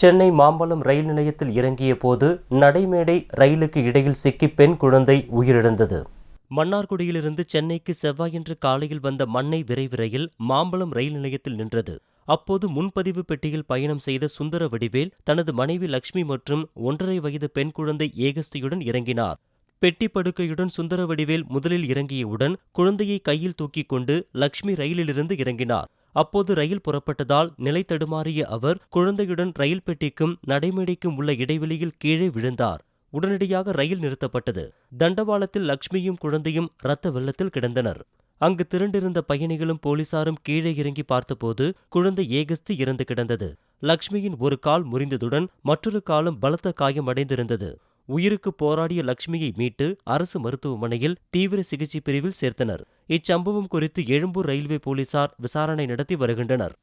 சென்னை மாம்பலம் ரயில் நிலையத்தில் இறங்கிய போது நடைமேடை ரயிலுக்கு இடையில் சிக்கி பெண் குழந்தை உயிரிழந்தது. மன்னார்குடியிலிருந்து சென்னைக்கு செவ்வாயன்று காலையில் வந்த மண்ணை விரைவு ரயில் மாம்பலம் ரயில் நிலையத்தில் நின்றது. அப்போது முன்பதிவு பெட்டியில் பயணம் செய்த சுந்தர வடிவேல் தனது மனைவி லட்சுமி மற்றும் 1.5 வயது பெண் குழந்தை ஏகஸ்தியுடன் இறங்கினார். பெட்டி படுக்கையுடன் சுந்தர வடிவேல் முதலில் இறங்கியவுடன் குழந்தையை கையில் தூக்கிக் கொண்டு லட்சுமி ரயிலிலிருந்து இறங்கினார். அப்போது ரயில் புறப்பட்டதால் நிலை தடுமாறிய அவர் குழந்தையுடன் ரயில் பெட்டிக்கும் நடைமேடைக்கும் உள்ள இடைவெளியில் கீழே விழுந்தார். உடனடியாக ரயில் நிறுத்தப்பட்டது. தண்டவாளத்தில் லட்சுமியும் குழந்தையும் இரத்த வெள்ளத்தில் கிடந்தனர். அங்கு திரண்டிருந்த பயணிகளும் போலீசாரும் கீழே இறங்கி பார்த்தபோது குழந்தை ஏகஸ்தி இறந்து கிடந்தது. லட்சுமியின் ஒரு கால் முறிந்ததுடன் மற்றொரு காலும் பலத்த காயம் அடைந்திருந்தது. உயிருக்கு போராடிய லட்சுமியை மீட்டு அரசு மருத்துவமனையில் தீவிர சிகிச்சை பிரிவில் சேர்த்தனர். இச்சம்பவம் குறித்து எழும்பூர் ரயில்வே போலீசார் விசாரணை நடத்தி வருகின்றனர்.